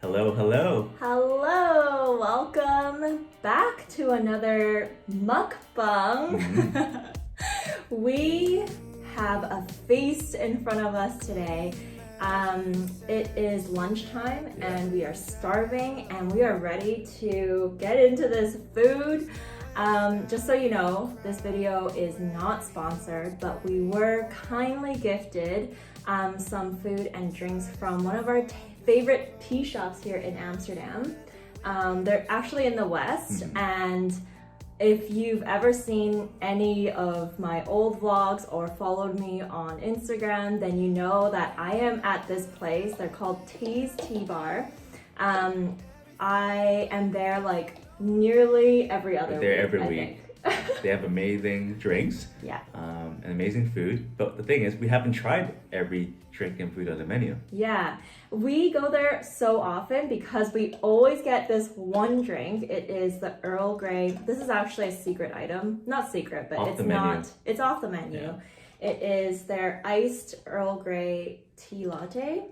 Hello, hello. Hello, welcome back to another mukbang. We have a feast in front of us today. It is lunchtime and we are starving and we are ready to get into this food. Just so you know, this video is not sponsored, but we were kindly gifted some food and drinks from one of our favorite tea shops here in Amsterdam. They're actually in the West, and if you've ever seen any of my old vlogs or followed me on Instagram, then you know that I am at this place. They're called Tea's Tea Bar. I am there like nearly every other week. They're every week. They have amazing drinks. Yeah. And amazing food. But the thing is, we haven't tried every drink and food on the menu. Yeah, we go there so often because we always get this one drink. It is the Earl Grey. This is actually a secret item. Not secret, but it's not. It's off the menu. Yeah. It is their iced Earl Grey tea latte.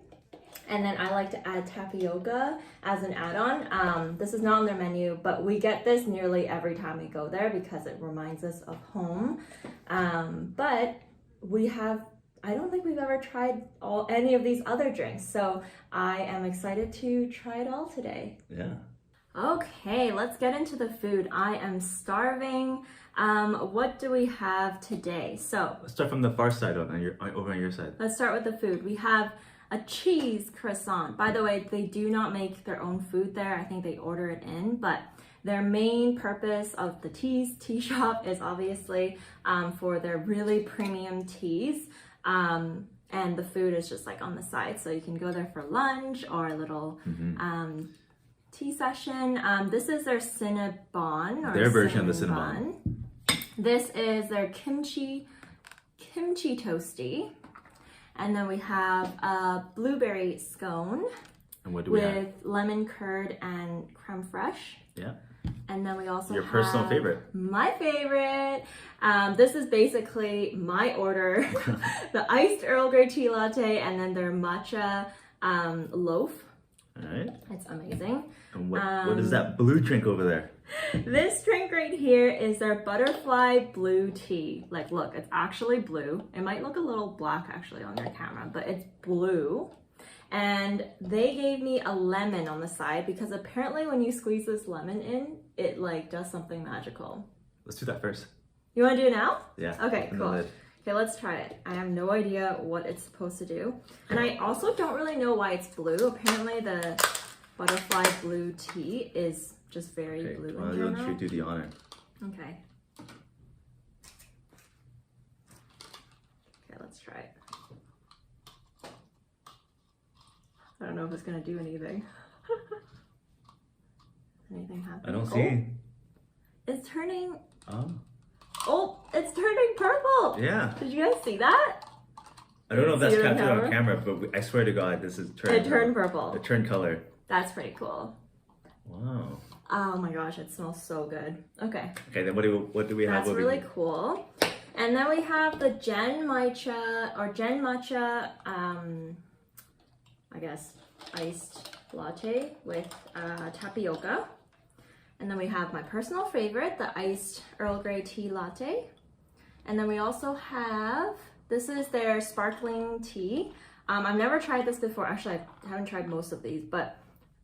And then I like to add tapioca as an add-on. This is not on their menu, but we get this nearly every time we go there because it reminds us of home. But I don't think we've ever tried any of these other drinks. So I am excited to try it all today. Yeah. Okay, let's get into the food. I am starving. What do we have today? So Let's start from the far side over on your side. let's start with the food. We have a cheese croissant. By the way, they do not make their own food there. I think they order it in, but their main purpose of the tea shop is obviously for their really premium teas. And the food is just like on the side. So you can go there for lunch or a little tea session. This is their Cinnabon. Or their version of the Cinnabon. This is their kimchi toasty. And then we have a blueberry scone. And what do we have? With lemon curd and creme fraiche. Yeah. And then we also Your have personal favorite. My favorite. This is basically my order. The iced Earl Grey tea latte and then their matcha loaf. All right. It's amazing. And what is that blue drink over there? This drink right here is their butterfly blue tea. Like, look, it's actually blue. It might look a little black actually on your camera, but it's blue. And they gave me a lemon on the side because apparently when you squeeze this lemon in, it like does something magical. Let's do that first. You want to do it now? Yeah. Okay, cool. Okay, let's try it. I have no idea what it's supposed to do. And I also don't really know why it's blue. Apparently the butterfly blue tea is just very blue in general. Why don't you do the honor? Okay. Okay, let's try it. I don't know if it's gonna do anything. Anything happen? I don't see. It's turning. Oh, it's turning purple. Yeah. Did you guys see that? I don't know if that's captured on camera, but I swear to God, this is turned. It turned purple. It turned color. That's pretty cool. Wow. Oh my gosh, it smells so good. Okay. Okay, then what do we have? That's really cool. And then we have the Gen Matcha, I guess, iced latte with tapioca. And then we have my personal favorite, the iced Earl Grey tea latte. And then we also have, this is their sparkling tea. I've never tried this before. Actually, I haven't tried most of these, but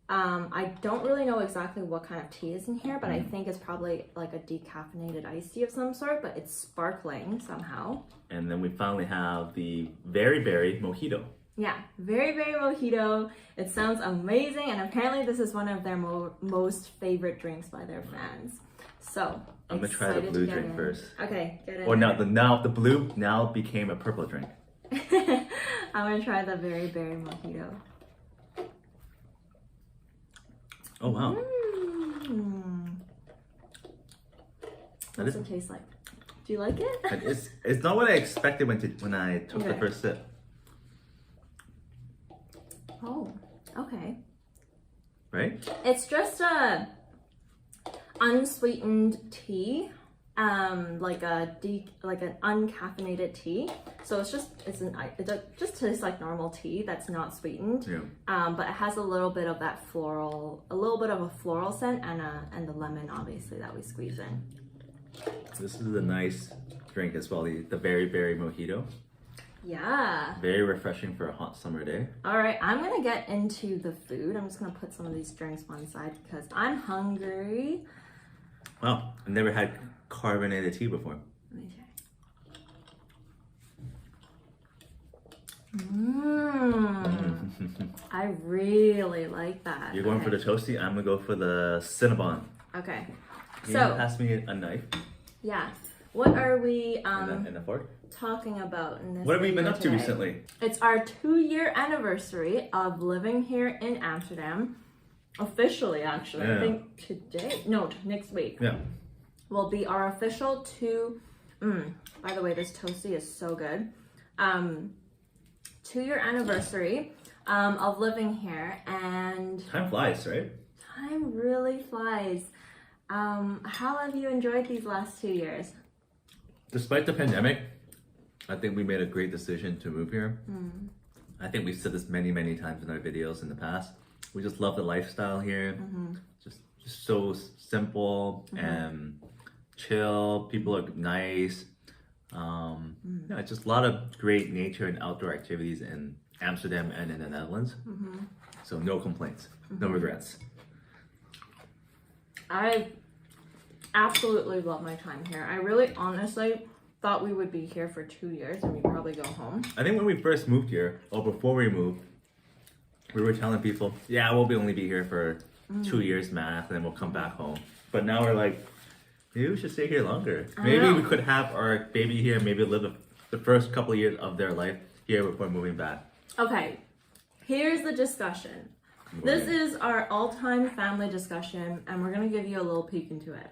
I don't really know exactly what kind of tea is in here, but I think it's probably like a decaffeinated iced tea of some sort, but it's sparkling somehow. And then we finally have the Very Berry Mojito. Yeah, Very Berry Mojito. It sounds amazing, and apparently this is one of their most favorite drinks by their fans. So I'm gonna try the blue drink first. Okay, get it. Or now the blue now became a purple drink. I'm gonna try the Very Berry Mojito. Oh wow. What does it taste like? Do you like it? It's not what I expected when I took the first sip. Oh, okay. Right? It's just a unsweetened tea like an uncaffeinated tea. So it just tastes like normal tea that's not sweetened. Yeah. But it has a little bit of that a little bit of a floral scent, and the lemon obviously that we squeeze in. This is a nice drink as well. The Very Berry Mojito. Yeah. Very refreshing for a hot summer day. All right, I'm gonna get into the food. I'm just gonna put some of these drinks one side because I'm hungry. Wow, I've never had carbonated tea before. Let me try. I really like that. You're going for the toasty. I'm gonna go for the Cinnabon. Okay. Can you pass me a knife? Yeah. What are we and a fork? talking about in this? What have we been up to today? recently? It's our 2-year anniversary of living here in Amsterdam. Officially, actually. Yeah. I think next week. Yeah. Will be our official by the way, this toasty is so good. 2-year anniversary of living here, and Time flies, right? time really flies. How have you enjoyed these last 2 years? Despite the pandemic, I think we made a great decision to move here. I think we've said this many, many times in our videos in the past. We just love the lifestyle here. Just so simple and chill. People are nice. Yeah, just a lot of great nature and outdoor activities in Amsterdam and in the Netherlands. So no complaints, no regrets. I absolutely love my time here. I really honestly thought we would be here for 2 years and we'd probably go home. I think when we first moved here, or before we moved, we were telling people, yeah, we'll only be here for 2 years max, and then we'll come back home. But now we're like, maybe we should stay here longer. Maybe we could have our baby here, maybe live the first couple of years of their life here before moving back. Okay, here's the discussion. This is our all-time family discussion, and we're gonna give you a little peek into it.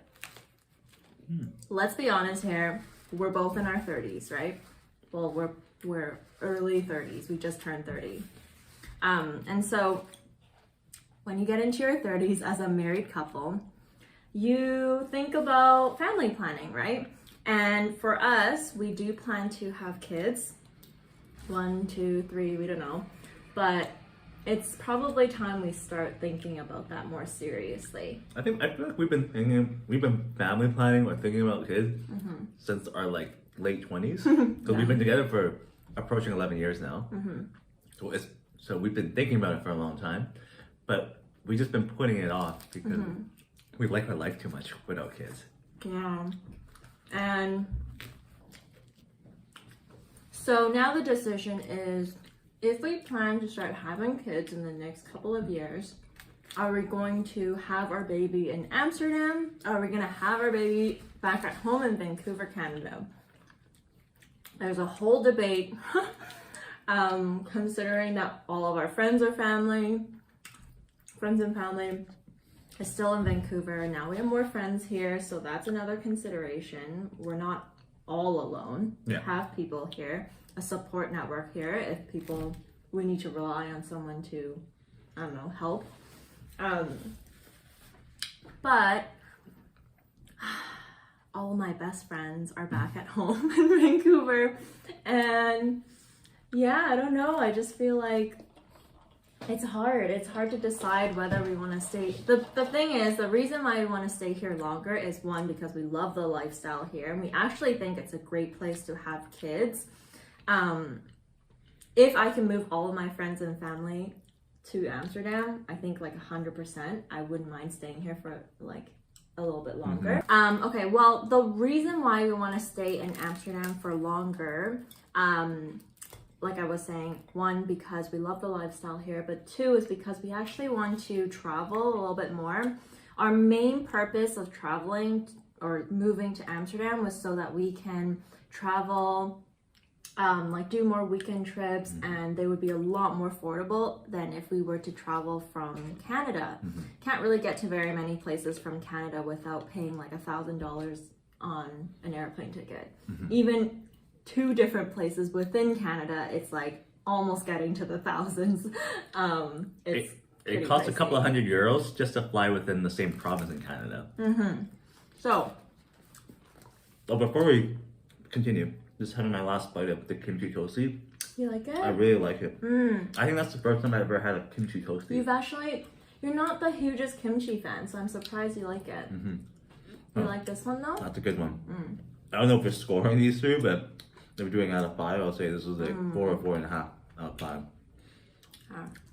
Let's be honest here. We're both in our 30s, right? Well, we're early 30s. We just turned 30. And so when you get into your 30s as a married couple, you think about family planning, right? And for us, we do plan to have kids. 1, 2, 3, we don't know. But it's probably time we start thinking about that more seriously. I feel like we've been family planning or thinking about kids since our late 20s. So we've been together for approaching 11 years now. So we've been thinking about it for a long time, but we've just been putting it off because we like our life too much without kids. Yeah. And so now the decision is, if we plan to start having kids in the next couple of years, are we going to have our baby in Amsterdam? Are we going to have our baby back at home in Vancouver, Canada? There's a whole debate, considering that all of our friends and family is still in Vancouver. Now we have more friends here, so that's another consideration. We're not all alone. Yeah. We have people here, a support network here. If we need to rely on someone to, I don't know, help. But all my best friends are back at home in Vancouver, and yeah, I don't know. I just feel like it's hard. It's hard to decide whether we want to stay. The thing is, the reason why we want to stay here longer is, one, because we love the lifestyle here, and we actually think it's a great place to have kids. If I can move all of my friends and family to Amsterdam, I think 100%, I wouldn't mind staying here for a little bit longer. Okay, well, the reason why we want to stay in Amsterdam for longer, like I was saying, one, because we love the lifestyle here, but two is because we actually want to travel a little bit more. Our main purpose of traveling or moving to Amsterdam was so that we can travel, do more weekend trips, and they would be a lot more affordable than if we were to travel from Canada. Can't really get to very many places from Canada without paying $1,000 on an airplane ticket. Even 2 different places within Canada, it's almost getting to the thousands. It costs a couple of €100 just to fly within the same province in Canada. So Oh, before we continue, just having my last bite of the kimchi toasty. You like it? I really like it. I think that's the first time I ever had a kimchi toasty. You're not the hugest kimchi fan, so I'm surprised you like it. You like this one though? That's a good one. I don't know if we're scoring these two, but if we're doing out of 5, I'll say this was a 4 or 4.5 out of 5.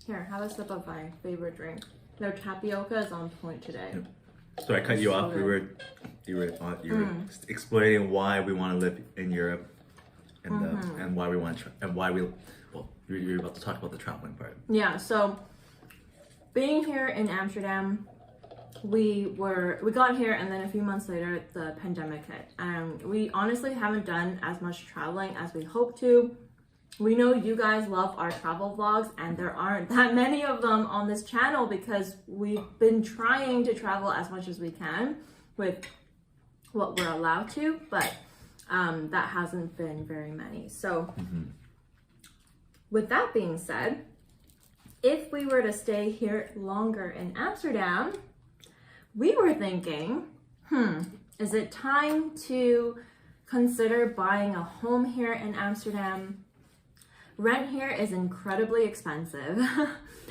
Here, have a sip of my favorite drink. Their tapioca is on point today. So I cut you So off. good. You were explaining why we want to live in Europe, and why we want to you're about to talk about the traveling part. Yeah. So being here in Amsterdam, we got here, and then a few months later the pandemic hit, and we honestly haven't done as much traveling as we hoped to. We know you guys love our travel vlogs, and there aren't that many of them on this channel because we've been trying to travel as much as we can with what we're allowed to, but that hasn't been very many. So with that being said, if we were to stay here longer in Amsterdam, we were thinking, is it time to consider buying a home here in Amsterdam? Rent here is incredibly expensive.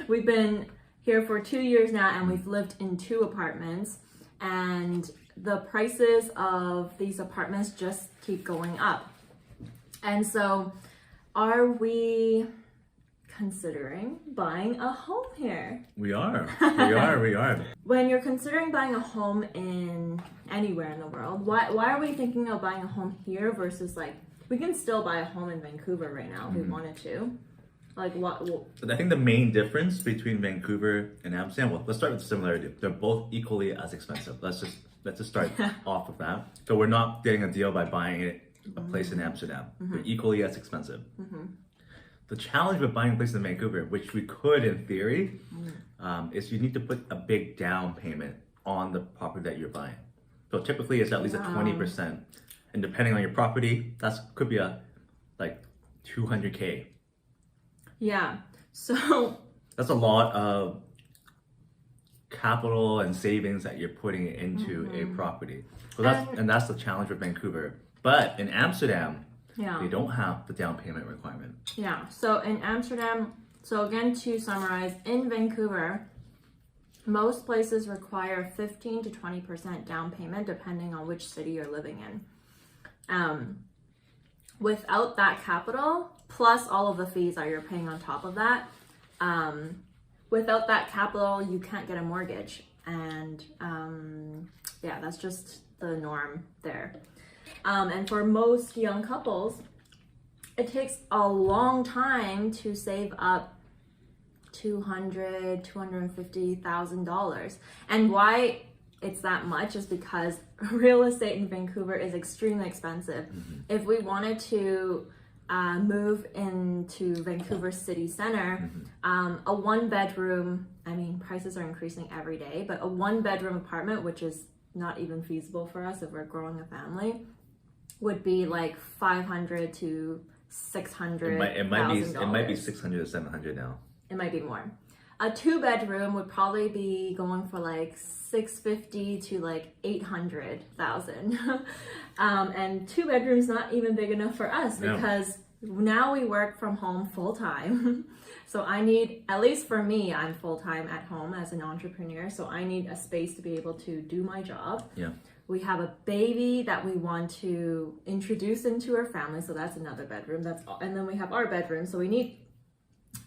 We've been here for 2 years now, and we've lived in 2 apartments, and the prices of these apartments just keep going up. And so are we considering buying a home here? We are. We are. When you're considering buying a home in anywhere in the world, why are we thinking of buying a home here versus like, we can still buy a home in Vancouver right now if we wanted to. Like what? But I think the main difference between Vancouver and Amsterdam, well, let's start with the similarity. They're both equally as expensive. Let's just start off with that. So we're not getting a deal by buying a place in Amsterdam. They're equally as expensive. The challenge with buying a place in Vancouver, which we could in theory, is you need to put a big down payment on the property that you're buying. So typically it's at least a 20%. And depending on your property, could be like $200K. Yeah. So that's a lot of capital and savings that you're putting into a property. So that's the challenge with Vancouver. But in Amsterdam, they don't have the down payment requirement. Yeah. So in Amsterdam, so again to summarize, in Vancouver, most places require 15 to 20% down payment depending on which city you're living in. Without that capital, plus all of the fees that you're paying on top of that, without that capital, you can't get a mortgage. And that's just the norm there. And for most young couples, it takes a long time to save up $250,000. And why it's that much is because real estate in Vancouver is extremely expensive. If we wanted to move into Vancouver city center, a 1-bedroom, I mean, prices are increasing every day, but a 1-bedroom apartment, which is not even feasible for us if we're growing a family, would be like $500 to $600,000. It might be 600 to 700 now. It might be more. A 2-bedroom would probably be going for like $650,000 to like $800,000. And 2 bedrooms not even big enough for us because now we work from home full time. So I need, at least for me, I'm full time at home as an entrepreneur. So I need a space to be able to do my job. Yeah. We have a baby that we want to introduce into our family. So that's another bedroom. And then we have our bedroom. So we need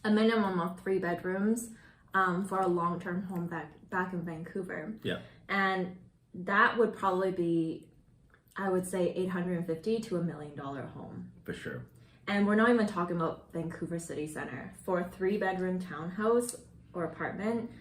a minimum of 3 bedrooms for a long-term home back in Vancouver. Yeah. And that would probably be, I would say, $850,000 to $1 million home. For sure. And we're not even talking about Vancouver city center. For a 3-bedroom townhouse or apartment,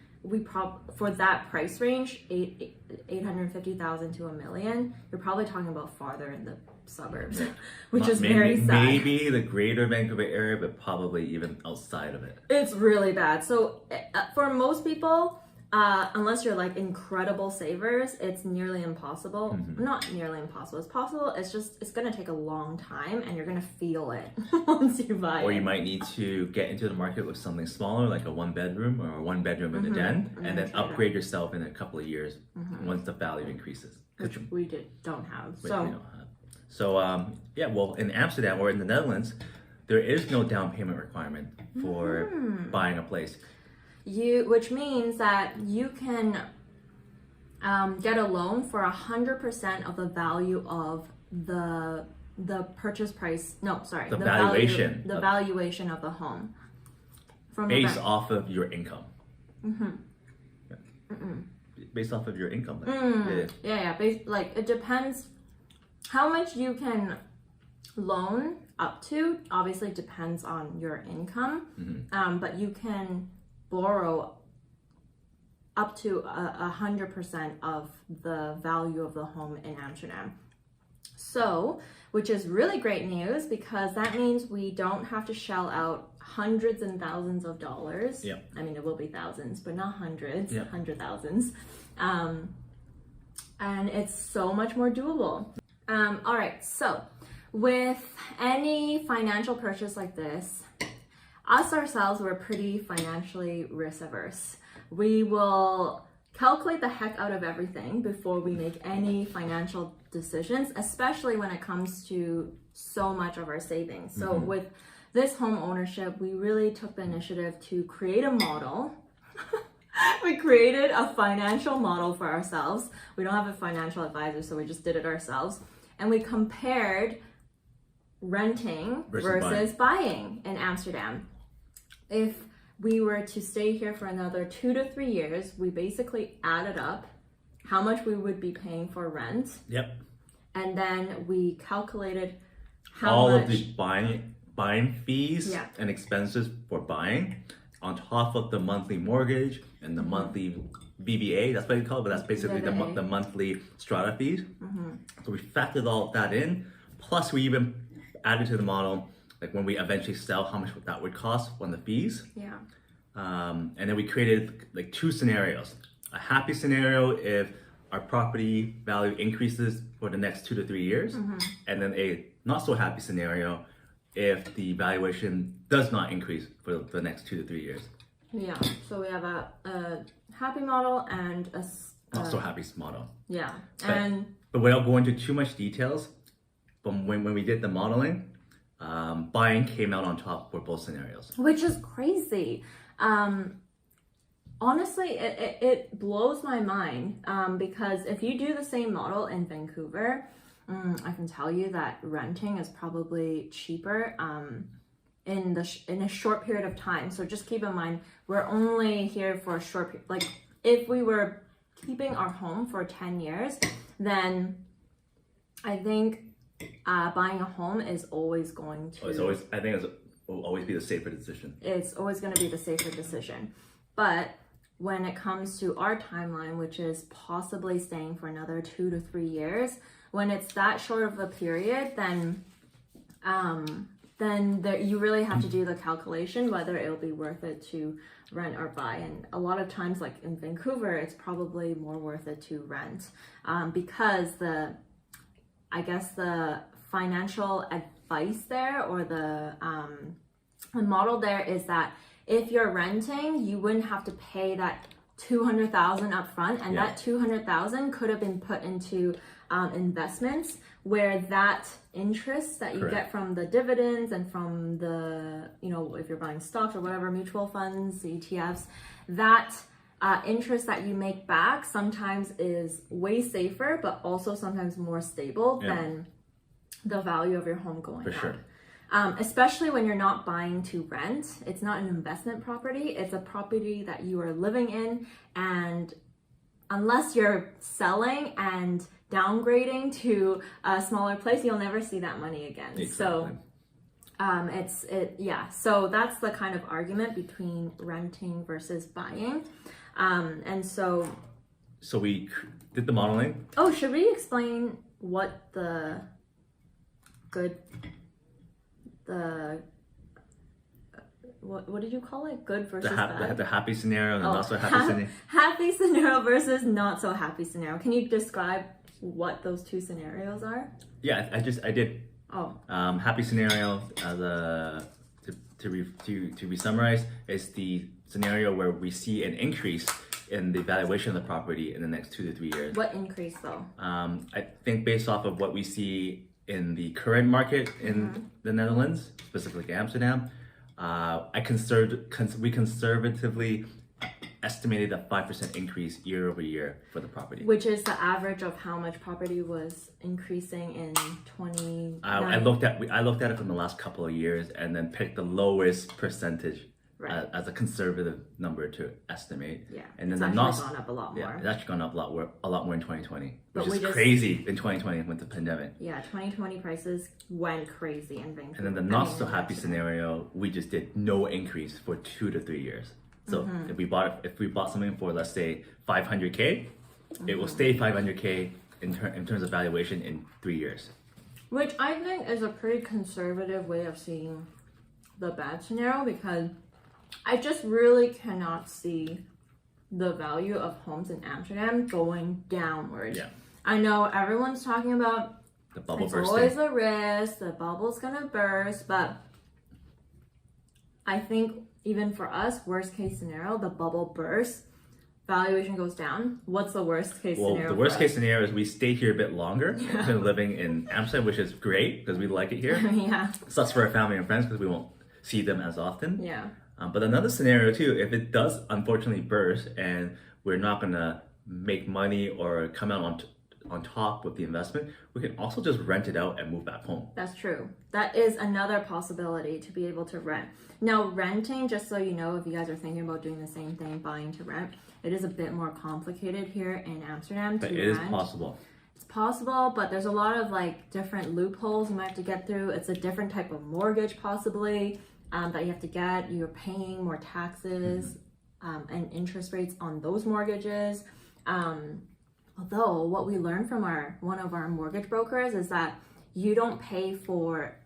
for that price range, $850,000 to $1 million, you're probably talking about farther in the suburbs, which is very sad. Maybe the greater Vancouver area, but probably even outside of it. It's really bad. So for most people, unless you're like incredible savers, it's nearly impossible. Not nearly impossible. It's possible. It's going to take a long time and you're going to feel it once you buy it. Or you might need to get into the market with something smaller, like a 1-bedroom or a 1-bedroom in the den, and then upgrade yourself in a couple of years once the value increases. Which we don't have. We don't have. So yeah, well, in Amsterdam or in the Netherlands, there is no down payment requirement for buying a place. Which means that you can get a loan for 100% of the value of the purchase price. No, sorry, The valuation. The valuation of the home. Based off of your income. Based off of your income. Yeah. Like it depends how much you can loan up to. Obviously, depends on your income. But you can borrow up to 100% of the value of the home in Amsterdam. So, which is really great news because that means we don't have to shell out hundreds and thousands of dollars. Yeah. I mean, it will be thousands, but not hundreds, Yeah. 100,000s. And it's so much more doable. All right, so with any financial purchase like this, us ourselves, we're pretty financially risk averse. We will calculate the heck out of everything before we make any financial decisions, especially when it comes to so much of our savings. So with this home ownership, we really took the initiative to create a model. We created a financial model for ourselves. We don't have a financial advisor, so we just did it ourselves. And we compared renting versus buying in Amsterdam. If we were to stay here for another 2 to 3 years, we basically added up how much we would be paying for rent. Yep. And then we calculated how all much of the buying fees Yeah. and expenses for buying on top of the monthly mortgage and the monthly BBA, that's what you call it, but that's basically the monthly strata fees. So we factored all of that in, plus we even added to the model, like when we eventually sell, how much that would cost on the fees. Yeah. And then we created like 2 scenarios. A happy scenario if our property value increases for the next 2 to 3 years, and then a not so happy scenario if the valuation does not increase for the next 2 to 3 years. Yeah. So we have a happy model and a Not so happy model. yeah. But, but without going into too much details, from when we did the modeling, buying came out on top for both scenarios. Which is crazy. Honestly, it blows my mind because if you do the same model in Vancouver, I can tell you that renting is probably cheaper in a short period of time. So just keep in mind, we're only here for a short period. Like if we were keeping our home for 10 years, then I think buying a home is always going to... it will always be the safer decision. It's always going to be the safer decision. But when it comes to our timeline, which is possibly staying for another 2 to 3 years, when it's that short of a period, then you really have to do the calculation whether it'll be worth it to rent or buy. And a lot of times, like in Vancouver, it's probably more worth it to rent because the financial advice there or the model there is that if you're renting, you wouldn't have to pay that $200,000 up front, and that $200,000 could have been put into investments where that interest that you get from the dividends and from the, if you're buying stocks or whatever, mutual funds, ETFs, that interest that you make back sometimes is way safer, but also sometimes more stable than the value of your home going up. Sure. Especially when you're not buying to rent. It's not an investment property. It's a property that you are living in, and unless you're selling and downgrading to a smaller place, you'll never see that money again. Exactly. So so that's the kind of argument between renting versus buying. And so we did the modeling. Oh, should we explain what the what did you call it? Good versus bad? The happy scenario and the not so happy scenario. Happy scenario versus not so happy scenario. Can you describe what those 2 scenarios are? Yeah, I did. Oh. Happy scenario to re-summarize is the scenario where we see an increase in the valuation of the property in the next 2 to 3 years. What increase though? I think based off of what we see in the current market in the Netherlands, specifically Amsterdam, we conservatively estimated a 5% increase year over year for the property. Which is the average of how much property was increasing in 20. I looked at it from the last couple of years and then picked the lowest percentage as a conservative number to estimate. Yeah, and then it's actually gone up a lot more. Yeah, it's actually gone up a lot more in 2020, But which is crazy in 2020 with the pandemic. Yeah, 2020 prices went crazy in Vancouver. And then the not so happy scenario, we just did no increase for 2 to 3 years. So if we bought something for, let's say, 500K, it will stay 500K in terms of valuation in 3 years. Which I think is a pretty conservative way of seeing the bad scenario, because I just really cannot see the value of homes in Amsterdam going downwards. Yeah. I know everyone's talking about the bubble it's bursting. always a risk, the bubble's gonna burst, but I think even for us, worst case scenario, the bubble bursts, valuation goes down. What's the worst case scenario? Well, the worst case scenario is we stay here a bit longer than living in Amsterdam, which is great because we like it here. Yeah. Sucks for our family and friends because we won't see them as often. Yeah. But another scenario too, if it does unfortunately burst and we're not gonna make money or come out on top with the investment, we can also just rent it out and move back home. That's true. That is another possibility, to be able to rent. Now, renting, just so you know, if you guys are thinking about doing the same thing, buying to rent, it is a bit more complicated here in Amsterdam to But rent. it is possible. It's possible, but there's a lot of like different loopholes you might have to get through. It's a different type of mortgage possibly that you have to get. You're paying more taxes and interest rates on those mortgages. Although what we learned from one of our mortgage brokers is that you don't pay for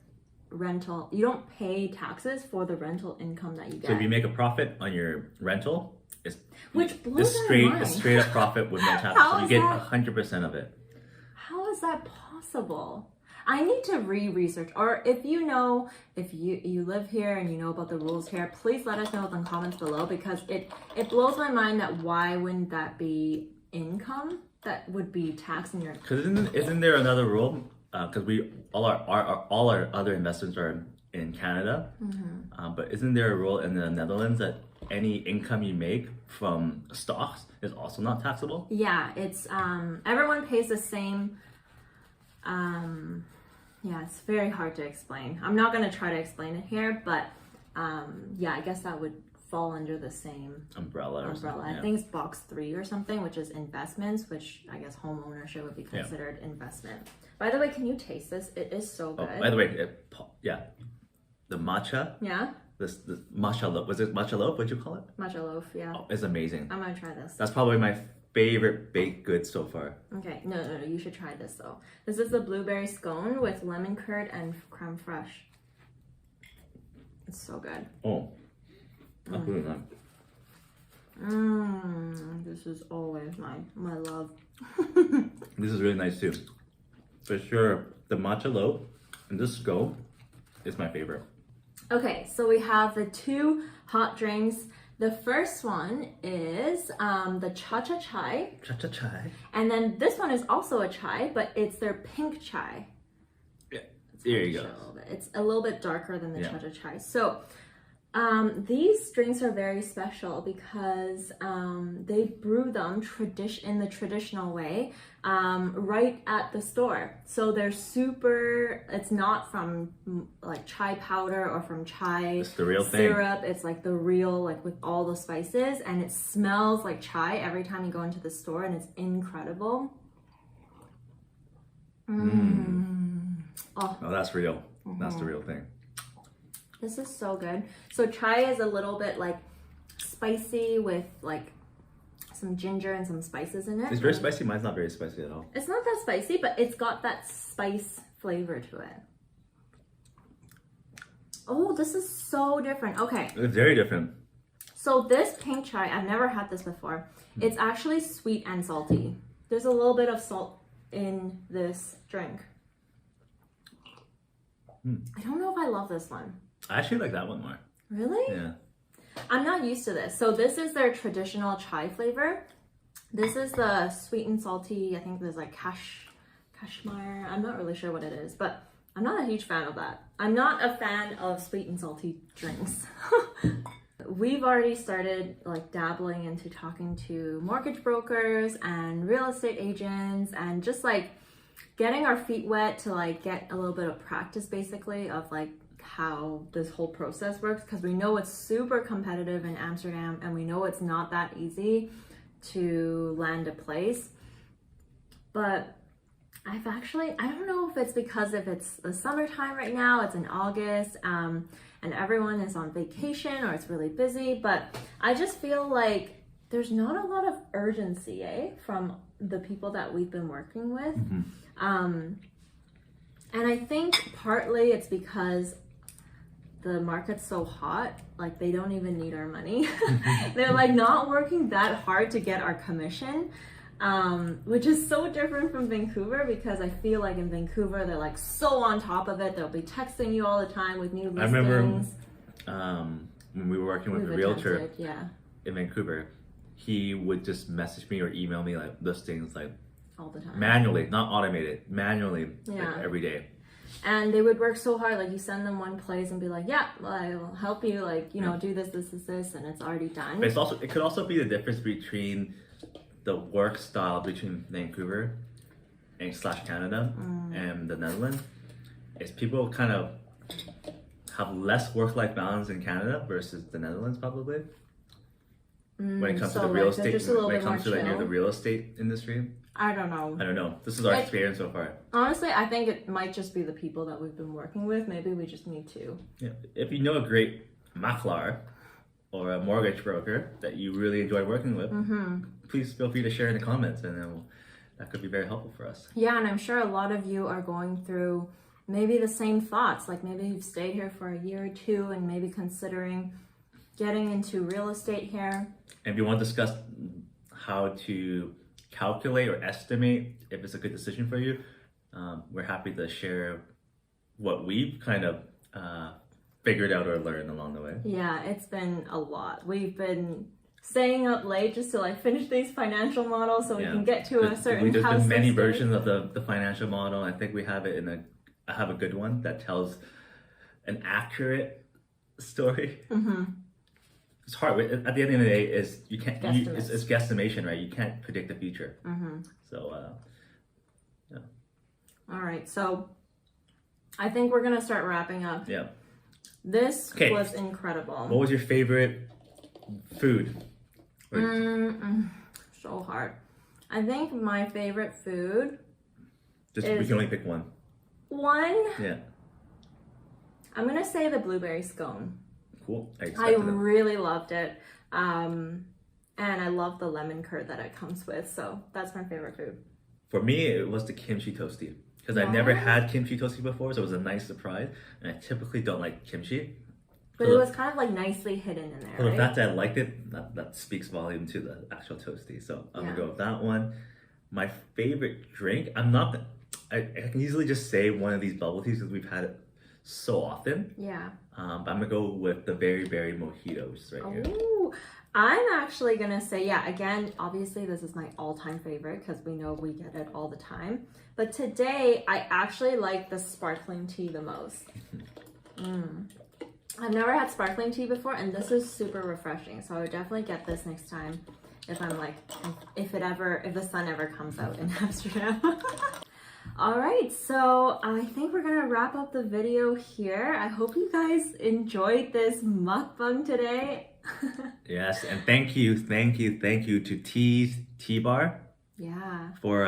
rental, you don't pay taxes for the rental income that you get. So if you make a profit on your rental, it's my mind. straight up profit with no taxes. So you get 100% of it. How is that possible? I need to research, or if you know, if you live here and you know about the rules here, please let us know in the comments below, because it blows my mind that why wouldn't that be income that would be taxed in your. Because isn't there another rule? Because all our other investments are in Canada, but isn't there a rule in the Netherlands that any income you make from stocks is also not taxable? Yeah, it's everyone pays the same. Yeah, it's very hard to explain. I'm not going to try to explain it here, but yeah, I guess that would fall under the same umbrella. I think it's box 3 or something, which is investments, which I guess home ownership would be considered investment. By the way, can you taste this? It is so good. Oh, by the way, the matcha. Yeah. This matcha loaf. Was it matcha loaf? What'd you call it? Matcha loaf. Yeah. Oh, it's amazing. I'm gonna try this. That's probably my favorite baked good so far. Okay, no, you should try this though. This is the blueberry scone with lemon curd and creme fraiche. It's so good. Oh, that's really nice. This is always my love. This is really nice too. For sure, the matcha loaf and this scone is my favorite. Okay, so we have the 2 hot drinks. The first one is the cha-cha chai. Cha-cha chai. And then this one is also a chai, but it's their pink chai. Yeah, there you go. It's a little bit darker than the cha-cha chai. So these drinks are very special because they brew them in the traditional way right at the store. So they're it's not from like chai powder or from chai it's the real syrup. thing. It's like the real, like with all the spices, and it smells like chai every time you go into the store, and it's incredible. Oh, that's real. That's the real thing. This is so good. So chai is a little bit like spicy with like some ginger and some spices in it. It's very spicy. Mine's not very spicy at all. It's not that spicy, but it's got that spice flavor to it. Oh, this is so different. Okay. It's very different. So this pink chai, I've never had this before. It's actually sweet and salty. There's a little bit of salt in this drink. I don't know if I love this one. I actually like that one more. Really? Yeah. I'm not used to this. So this is their traditional chai flavor. This is the sweet and salty. I think there's like Kashmir. I'm not really sure what it is, but I'm not a huge fan of that. I'm not a fan of sweet and salty drinks. We've already started like dabbling into talking to mortgage brokers and real estate agents and just like getting our feet wet to like get a little bit of practice basically of like how this whole process works, because we know it's super competitive in Amsterdam and we know it's not that easy to land a place. But I don't know if it's because if it's the summertime right now, it's in August, and everyone is on vacation or it's really busy, but I just feel like there's not a lot of urgency, from the people that we've been working with. And I think partly it's because the market's so hot, like they don't even need our money. They're like not working that hard to get our commission. Which is so different from Vancouver, because I feel like in Vancouver they're like so on top of it. They'll be texting you all the time with new listings. I remember when we were working with a realtor in Vancouver, he would just message me or email me like listings like all the time, manually, not automated, manually, like every day. And they would work so hard, like you send them one place and be like, yeah, well, I will help you, like, you know, do this, and it's already done. But it could also be the difference between the work style between Vancouver and Canada and the Netherlands. Is people kind of have less work-life balance in Canada versus the Netherlands, probably. When it comes to the real estate, when it comes to the real estate industry. I don't know. This is our experience so far. Honestly, I think it might just be the people that we've been working with. Maybe we just need to. Yeah. If you know a great makelaar or a mortgage broker that you really enjoy working with, please feel free to share in the comments, and then that could be very helpful for us. Yeah, and I'm sure a lot of you are going through maybe the same thoughts. Like maybe you've stayed here for a year or two and maybe considering getting into real estate here. And if you want to discuss how to calculate or estimate if it's a good decision for you, we're happy to share what we've kind of figured out or learned along the way. Yeah, it's been a lot. We've been staying up late just to like finish these financial models so we can get to a certain house. There's been many versions of the financial model. I think we have it I have a good one that tells an accurate story. It's hard. At the end of the day, it's guesstimation, right? You can't predict the future. So, yeah. All right. So, I think we're gonna start wrapping up. Yeah. This was incredible. What was your favorite food? So hard. I think my favorite food. We can only pick one. Yeah. I'm gonna say the blueberry scone. Cool. I really loved it. And I love the lemon curd that it comes with. So that's my favorite food. For me, it was the kimchi toasty. Because I've never had kimchi toasty before, so it was a nice surprise. And I typically don't like kimchi. But it was kind of like nicely hidden in there, right? The fact that I liked it, that speaks volume to the actual toasty. So I'm going to go with that one. My favorite drink, I can easily just say one of these bubble teas because we've had it so often. Yeah. But I'm gonna go with the Berry Berry Mojito, which is right here. I'm actually gonna say, again, obviously this is my all-time favorite because we know we get it all the time. But today, I actually like the sparkling tea the most. I've never had sparkling tea before, and this is super refreshing. So I would definitely get this next time if I'm like, if the sun ever comes out in Amsterdam. All right, so I think we're gonna wrap up the video here. I hope you guys enjoyed this mukbang today. Yes, and thank you to Tea Bar. Yeah. For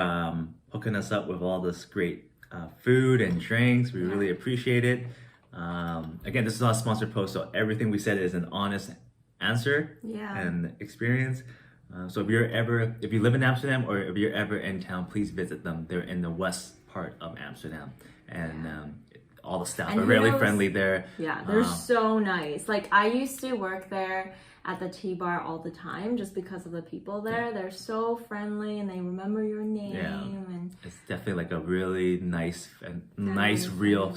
hooking us up with all this great food and drinks. We really appreciate it. Again, this is not a sponsored post, so everything we said is an honest answer and experience. So if you live in Amsterdam or if you're ever in town, please visit them. They're in the west part of Amsterdam, and all the staff are really friendly there. Yeah, they're so nice. Like I used to work there at the tea bar all the time just because of the people there. They're so friendly and they remember your name. Yeah. And it's definitely like a really nice real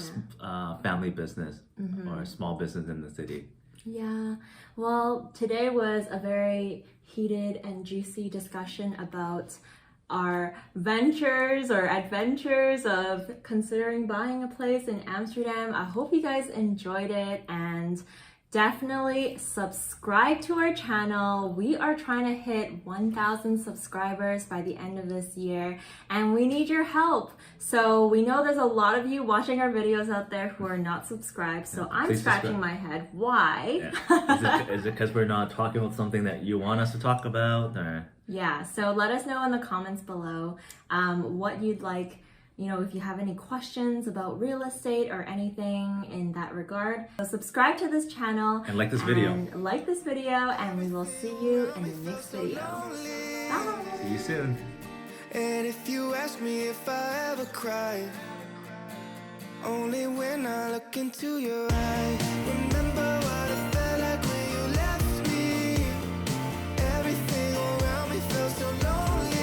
family business or small business in the city. Yeah, well, today was a very heated and juicy discussion about our ventures or adventures of considering buying a place in Amsterdam. I hope you guys enjoyed it, and definitely subscribe to our channel. We are trying to hit 1,000 subscribers by the end of this year, and we need your help. So we know there's a lot of you watching our videos out there who are not subscribed, so I'm please scratching subscribe. my head. Why? Yeah. Is it because we're not talking about something that you want us to talk about? Or? Yeah, so let us know in the comments below what you'd like. You know, if you have any questions about real estate or anything in that regard. So subscribe to this channel. And like this video. And like this video, and we will see you in the next video. Bye! See you soon. And if you ask me if I ever cry, only when I look into your eyes. Remember what